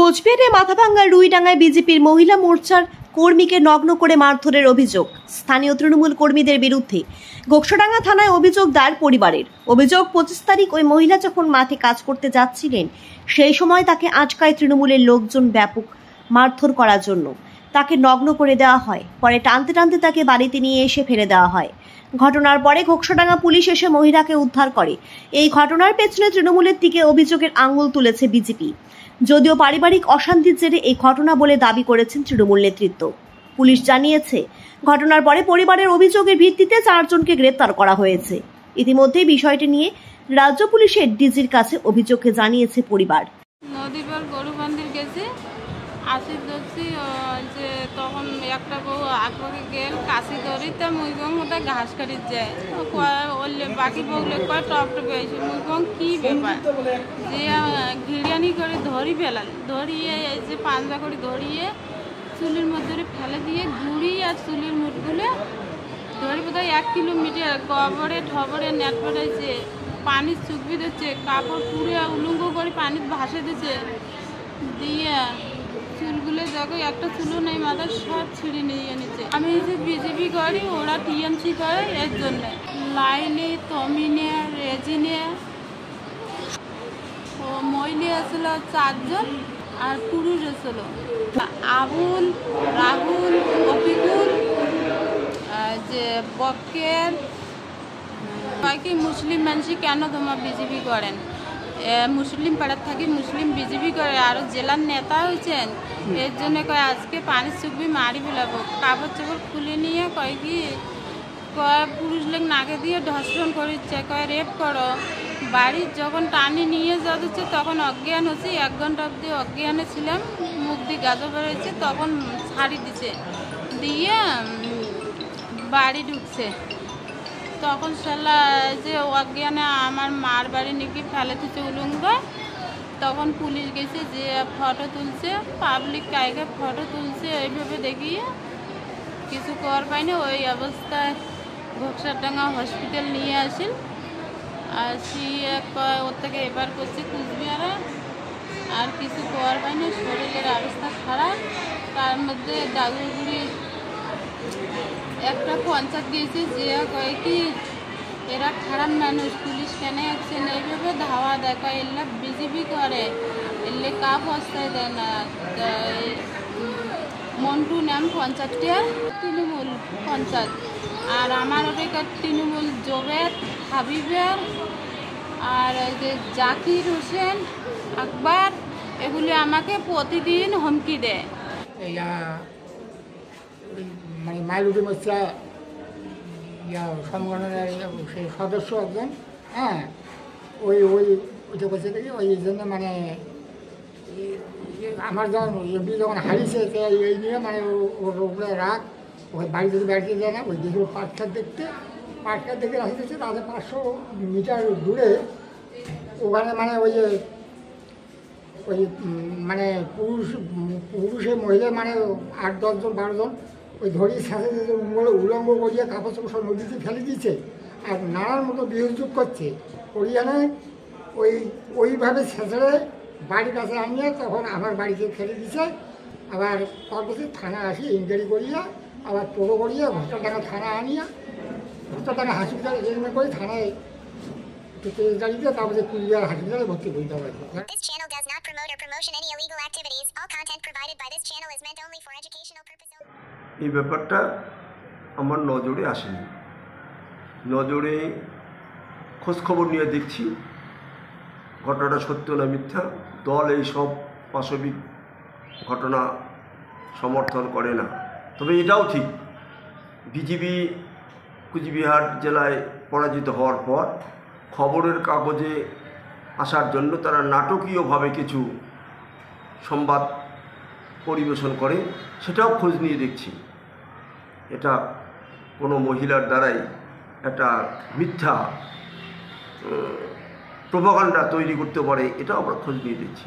কোচবিহারে মাথাভাঙ্গার রুইডাঙ্গায় বিজেপির মহিলা মোর্চার কর্মীকে নগ্ন করে মারধরের অভিযোগ স্থানীয় তৃণমূল কর্মীদের বিরুদ্ধে। ঘোকসাডাঙ্গা থানায় অভিযোগ দায়ের পরিবারের। অভিযোগ 25 তারিখ ওই মহিলা যখন মাঠে কাজ করতে যাচ্ছিলেন সেই সময় তাকে আটকায় তৃণমূলের লোকজন ব্যাপক মারধর করার জন্য। তাকে নগ্ন করে দেওয়া হয়, পরে টানতে টানতে তাকে বাড়িতে নিয়ে এসে ফেলে দেওয়া হয়। ঘটনার পরে ঘোকসাডাঙ্গা পুলিশ এসে মহিলাকে উদ্ধার করে। এই ঘটনার পেছনে তৃণমূলের দিকে অভিযোগের আঙুল তুলেছে বিজেপি। যদিও পারিবারিক অশান্তির জেরে এই ঘটনা বলে দাবি করেছেন তৃণমূল নেতৃত্ব। পুলিশ জানিয়েছে, ঘটনার পরে পরিবারের অভিযোগের ভিত্তিতে 4 জনকে গ্রেপ্তার করা হয়েছে। ইতিমধ্যে বিষয়টি নিয়ে রাজ্য পুলিশের ডিজির কাছে অভিযোগকে জানিয়েছে পরিবার। নদীপার গরু বান্ধির গেছে আসির ধরছি যে তখন একটা বউ আগে গেল কাশি ধরিতে মুইগং ওটা ঘাস কাটির যায় ওলে বাকি বউলে কয় টপ টপে এসে মুইগং কি ব্যাপার যে ঘিড়িয়ানি করে ধরি ফেলাল, ধরিয়ে যে পাঞ্জা করে ধরিয়ে চুলির মধ্যে ফেলে দিয়ে ঘুড়ি আর চুলির মুঠগুলো ধরি বোধহয় 1 কিলোমিটার গবরে ঠবরে নেট পড়েছে, পানি চুকবি দিচ্ছে, কাপড় পুড়ে উলঙ্গ করে পানি ভাসে দিচ্ছে, দিয়ে চুলগুলো দেখো একটা চুলও নেই মাথার সব ছিঁড়ে নিয়ে নিচ্ছে। আমি যে বিজেপি করি, ওরা টিএমসি করে, এর জন্য লাইলি তমিনে রেজিনে ও মহিলা আসল 4 জন আর পুরুষ আসল আবুল, রাহুল, অফিকুল, যে বক্কের কি মুসলিম মানুষ কেন তোমার বিজেপি করেন, মুসলিম পাড়ার থাকি মুসলিম বিজেপি করে, আরও জেলার নেতা হয়েছেন, এর জন্য কয় আজকে পানি চুকবি মারি ফেলাবো। কাপড় চাপড় খুলে নিয়ে কয় কি কয় পুরুষ লোক নাকে দিয়ে ধর্ষণ করিচ্ছে, কয় রেপ করো। বাড়ির যখন টানি নিয়ে যাচ্ছে তখন অজ্ঞান হচ্ছে, 1 ঘন্টা অবধি অজ্ঞানে ছিলাম, মুখ দিয়ে গাজা বেরোচ্ছে, তখন ছাড়ি দিছে, দিয়ে বাড়ি ঢুকছে। তখন সালা যে অজ্ঞানে আমার মার বাড়ি নাকি ফেলে দিচ্ছে উলঙ্গ। তখন পুলিশ গেছে, যে ফটো তুলছে, পাবলিক কায়কে ফটো তুলছে, এইভাবে দেখিয়ে কিছু কর পাইনি। ওই অবস্থায় ঘোকসাডাঙ্গা হসপিটাল নিয়ে আসেন, আসিয়ে ওর থেকে এবার করছে কুচবিহারে, আর কিছু কর পাইনি, শরীরের অবস্থা খারাপ। তার মধ্যে ডাগুরগুড়ি একটা পঞ্চায়েত গিয়েছে, যে কয় কি এরা খারাপ মানুষ, পুলিশ কেন অ্যাকশন এইভাবে ধাওয়া দেখায়, এলে বিজেপি করে, এলে কাপ অবস্থায় দেয় না। মন্টু নাম পঞ্চায়েতটার তৃণমূল পঞ্চায়েত, আর আমার ওটাকার তৃণমূল জোবেদ, হাবিবের, আর যে জাকির হোসেন, আকবর, এগুলি আমাকে প্রতিদিন হুমকি দেয়। মানে মাইলুটি মোর্চা সংগঠনের সেই সদস্য একজন, হ্যাঁ, ওইটা করছে দেখি, ওই জন্য মানে আমার যখন এমপি যখন হারিয়েছে এই নিয়ে মানে ওর উপরে রাগ, ওই বাড়ি থেকে বেড়াতে যায় না, ওই দিকে পাটখাট দেখে আসতেছে, তাদের 500 মিটার দূরে ওখানে মানে ওই মানে পুরুষে মহিলা মানে 8-10 জন 12 জন ওই ধরিয়ে সাথে উলঙ্গ করিয়ে কাপড় চোপড় সব নদীতে ফেলে দিয়েছে, আর নানার মতো বিয়োগ করছে, করিয়ানে ওইভাবে ছেঁচড়ে বাড়ির কাছে আনিয়ে তখন আমার বাড়িতে ফেলে দিয়েছে। আবার তারপরে থানা আসি ইনকোয়ারি করিয়া, আবার টোটো করিয়া ঘোকসাডাঙ্গা থানা আনিয়া ঘোকসাডাঙ্গা হসপিটালে এখানে করে থানায় গাড়িতে, তারপরে কুচবিহার হসপিটালে ভর্তি করে দেওয়া হয়েছে। This channel does not promote or promotion any illegal activities. All content provided by this channel is meant only for educational purposes. এই ব্যাপারটা আমার নজরে আসেনি, নজরে খোঁজখবর নিয়ে দেখছি ঘটনাটা সত্য না মিথ্যা। দল এই সব পাশবিক ঘটনা সমর্থন করে না। তবে এটাও ঠিক, বিজেপি কুচবিহার জেলায় পরাজিত হওয়ার পর খবরের কাগজে আসার জন্য তারা নাটকীয়ভাবে কিছু সংবাদ পরিবেশন করে, সেটাও খোঁজ নিয়ে দেখছি। এটা কোনো মহিলার দ্বারাই একটা মিথ্যা প্রোপাগান্ডা তৈরি করতে পারে, এটাও আমরা খোঁজ নিয়ে দেখছি।